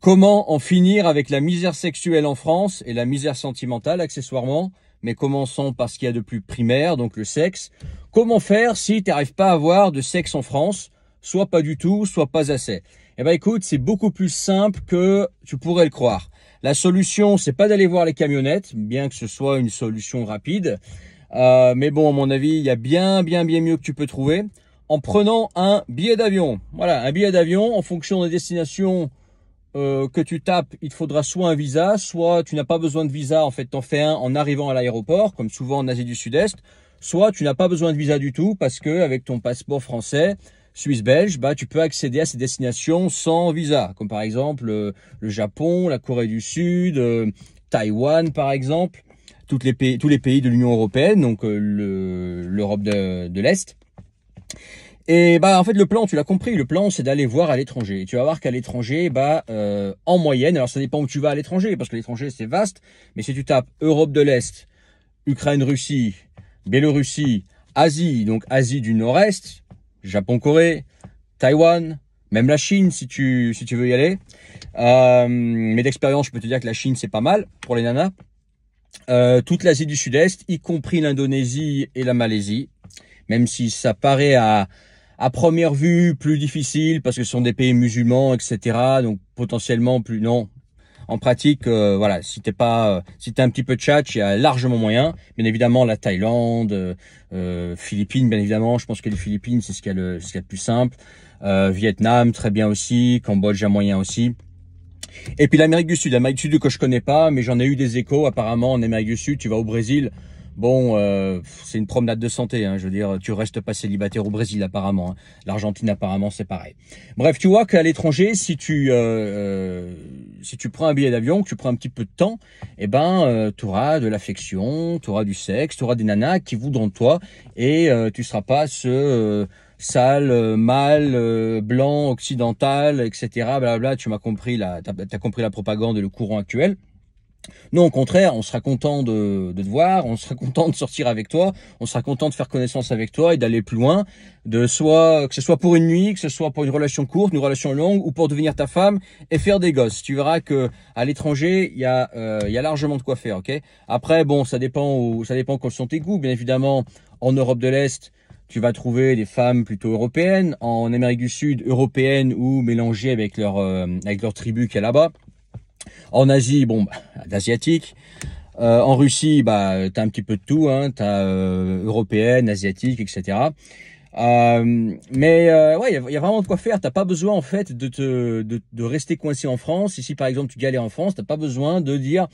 Comment en finir avec la misère sexuelle en France et la misère sentimentale accessoirement? Mais commençons par ce qu'il y a de plus primaire, donc le sexe. Comment faire si tu n'arrives pas à avoir de sexe en France? Soit pas du tout, soit pas assez. Eh ben écoute, c'est beaucoup plus simple que tu pourrais le croire. La solution, c'est pas d'aller voir les camionnettes, bien que ce soit une solution rapide. Mais bon, à mon avis, il y a bien mieux que tu peux trouver en prenant un billet d'avion. Voilà, un billet d'avion en fonction des destinations que tu tapes, il te faudra soit un visa, soit tu n'as pas besoin de visa, en fait, t'en fais un en arrivant à l'aéroport, comme souvent en Asie du Sud-Est, soit tu n'as pas besoin de visa du tout parce que avec ton passeport français, suisse-belge, bah tu peux accéder à ces destinations sans visa, comme par exemple le Japon, la Corée du Sud, Taïwan par exemple, tous les pays de l'Union européenne, donc l'Europe de l'Est. Et bah en fait le plan, tu l'as compris, le plan c'est d'aller voir à l'étranger. Et tu vas voir qu'à l'étranger, en moyenne, alors ça dépend où tu vas à l'étranger, parce que l'étranger c'est vaste, mais si tu tapes Europe de l'Est, Ukraine, Russie, Biélorussie, Asie, donc Asie du Nord-Est, Japon, Corée, Taïwan, même la Chine si tu veux y aller. Mais d'expérience, je peux te dire que la Chine c'est pas mal pour les nanas. Toute l'Asie du Sud-Est, y compris l'Indonésie et la Malaisie, même si ça paraît à première vue plus difficile parce que ce sont des pays musulmans, etc. Donc potentiellement plus non. En pratique, voilà, si t'es un petit peu tchatch, il y a largement moyen. Bien évidemment, la Thaïlande, Philippines, bien évidemment. Je pense que les Philippines, c'est ce qu'il y a le plus simple. Vietnam, très bien aussi. Cambodge, il y a moyen aussi. Et puis l'Amérique du Sud que je connais pas, mais j'en ai eu des échos. Apparemment, en Amérique du Sud, tu vas au Brésil. Bon, c'est une promenade de santé, hein, je veux dire, tu restes pas célibataire au Brésil apparemment. Hein. L'Argentine apparemment c'est pareil. Bref, tu vois qu'à l'étranger, si tu prends un billet d'avion, que tu prends un petit peu de temps, eh ben, tu auras de l'affection, tu auras du sexe, tu auras des nanas qui voudront de toi et tu seras pas ce sale, mâle, blanc, occidental, etc. Blablabla. Tu m'as compris t'as compris la propagande et le courant actuel. Non, au contraire, on sera content de te voir, on sera content de sortir avec toi, on sera content de faire connaissance avec toi et d'aller plus loin, que ce soit pour une nuit, que ce soit pour une relation courte, une relation longue ou pour devenir ta femme et faire des gosses. Tu verras que à l'étranger, il y a largement de quoi faire, ok? Après, bon, ça dépend quels sont tes goûts. Bien évidemment, en Europe de l'Est, tu vas trouver des femmes plutôt européennes, en Amérique du Sud, européennes ou mélangées avec leur tribu qu'il y a là-bas. En Asie, bon, d'asiatique. En Russie, t'as un petit peu de tout, hein. T'as européenne, asiatique, etc. Ouais, il y a vraiment de quoi faire. T'as pas besoin en fait de rester coincé en France. Ici, par exemple, tu galères en France, t'as pas besoin de dire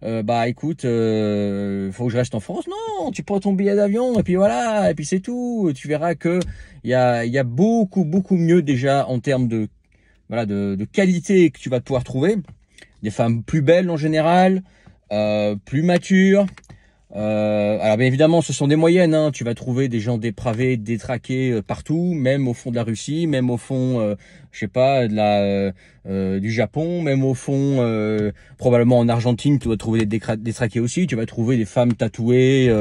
écoute, faut que je reste en France. Non, tu prends ton billet d'avion et puis voilà, et puis c'est tout. Tu verras que il y a beaucoup mieux déjà en termes de qualité que tu vas pouvoir trouver. Des femmes plus belles en général, plus matures. Alors bien évidemment, ce sont des moyennes. Hein. Tu vas trouver des gens dépravés, détraqués partout, même au fond de la Russie, même au fond, je sais pas, du Japon, même au fond, probablement en Argentine, tu vas trouver des détraqués aussi. Tu vas trouver des femmes tatouées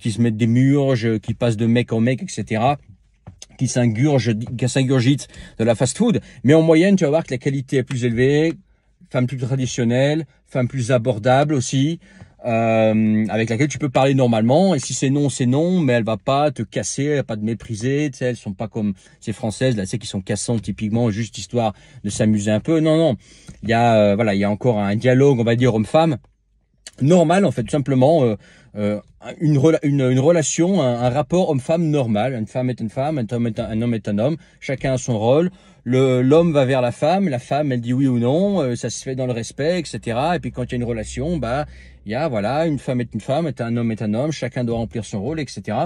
qui se mettent des murges, qui passent de mec en mec, etc. qui s'ingurgitent de la fast-food. Mais en moyenne, tu vas voir que la qualité est plus élevée. Femme plus traditionnelle, femme plus abordable aussi, avec laquelle tu peux parler normalement. Et si c'est non, mais elle va pas te casser, elle va pas te mépriser. Tu sais, elles sont pas comme ces Françaises là, tu sais, qui sont cassantes typiquement, juste histoire de s'amuser un peu. Non, il y a il y a encore un dialogue, on va dire homme-femme, normal en fait, tout simplement. Une relation, un rapport homme-femme normal. Une femme est une femme, un homme est un homme. Chacun a son rôle. L'homme va vers la femme elle dit oui ou non. Ça se fait dans le respect, etc. Et puis quand il y a une relation, il y a une femme est une femme, un homme est un homme. Chacun doit remplir son rôle, etc.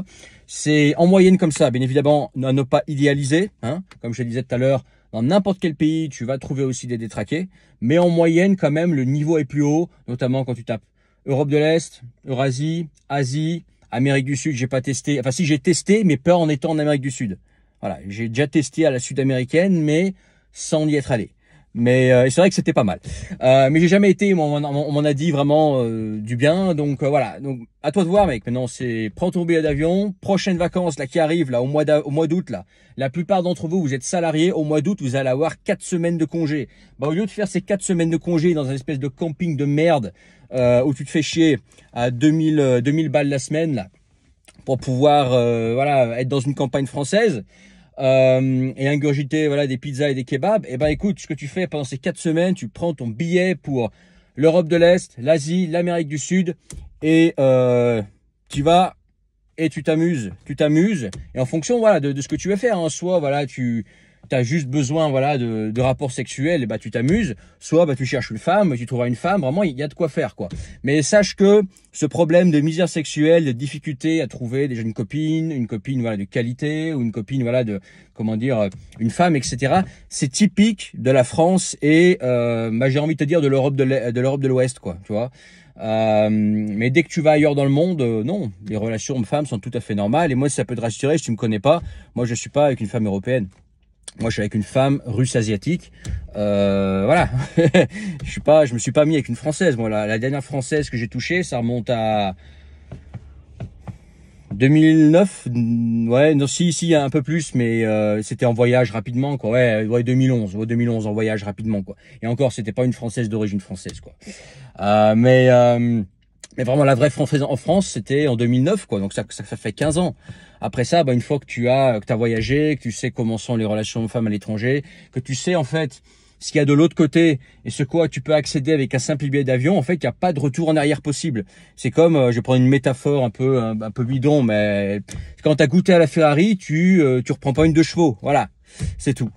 C'est en moyenne comme ça. Bien évidemment, à ne pas idéaliser. Hein, comme je le disais tout à l'heure, dans n'importe quel pays, tu vas trouver aussi des détraqués. Mais en moyenne, quand même, le niveau est plus haut, notamment quand tu tapes Europe de l'Est, Eurasie, Asie, Amérique du Sud, j'ai pas testé. Enfin, si j'ai testé, mais pas en étant en Amérique du Sud. Voilà, j'ai déjà testé à la sud-américaine, mais sans y être allé. Mais c'est vrai que c'était pas mal. Mais j'ai jamais été, on m'en a dit vraiment du bien. Donc voilà. Donc à toi de voir, mec. Maintenant, c'est prends ton billet d'avion. Prochaines vacances là qui arrivent là au mois d'août là. La plupart d'entre vous, vous êtes salariés. Au mois d'août, vous allez avoir 4 semaines de congé. Bah au lieu de faire ces 4 semaines de congé dans un espèce de camping de merde où tu te fais chier à 2000 balles la semaine là pour pouvoir voilà être dans une campagne française. Et ingurgiter voilà des pizzas et des kebabs, et ben écoute, ce que tu fais pendant ces 4 semaines, tu prends ton billet pour l'Europe de l'Est, l'Asie, l'Amérique du Sud, et tu vas et tu t'amuses, et en fonction voilà de ce que tu veux faire, hein, soit voilà tu as juste besoin voilà de rapports sexuels, et bah tu t'amuses, soit bah tu cherches une femme, tu trouveras une femme, vraiment il y a de quoi faire quoi. Mais sache que ce problème de misère sexuelle, de difficulté à trouver déjà une copine voilà de qualité, ou une copine voilà de comment dire une femme, etc. C'est typique de la France et bah, j'ai envie de te dire de l'Europe de l'Ouest quoi, tu vois. Mais dès que tu vas ailleurs dans le monde, non, les relations hommes-femmes sont tout à fait normales. Et moi, si ça peut te rassurer, si tu me connais pas, moi je suis pas avec une femme européenne. Moi, je suis avec une femme russe asiatique. Voilà. Je me suis pas mis avec une française. Moi, la dernière française que j'ai touchée, ça remonte à 2009. Ouais, non, si, un peu plus, mais c'était en voyage rapidement, quoi. Ouais, 2011. Ouais, 2011 en voyage rapidement, quoi. Et encore, c'était pas une française d'origine française, quoi. Mais vraiment, la vraie française en France, c'était en 2009, quoi. Donc ça fait 15 ans. Après ça, bah, une fois que tu as voyagé, que tu sais comment sont les relations femmes à l'étranger, que tu sais, en fait, ce qu'il y a de l'autre côté et ce quoi tu peux accéder avec un simple billet d'avion, en fait, il n'y a pas de retour en arrière possible. C'est comme, je vais prendre une métaphore un peu bidon, mais quand tu as goûté à la Ferrari, tu reprends pas une 2 chevaux. Voilà, c'est tout.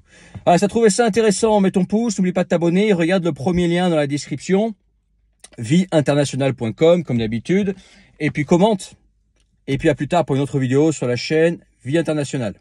Voilà, si tu as trouvé ça intéressant, mets ton pouce, n'oublie pas de t'abonner, regarde le premier lien dans la description, vieinternationale.com comme d'habitude, et puis commente. Et puis à plus tard pour une autre vidéo sur la chaîne Vie Internationale.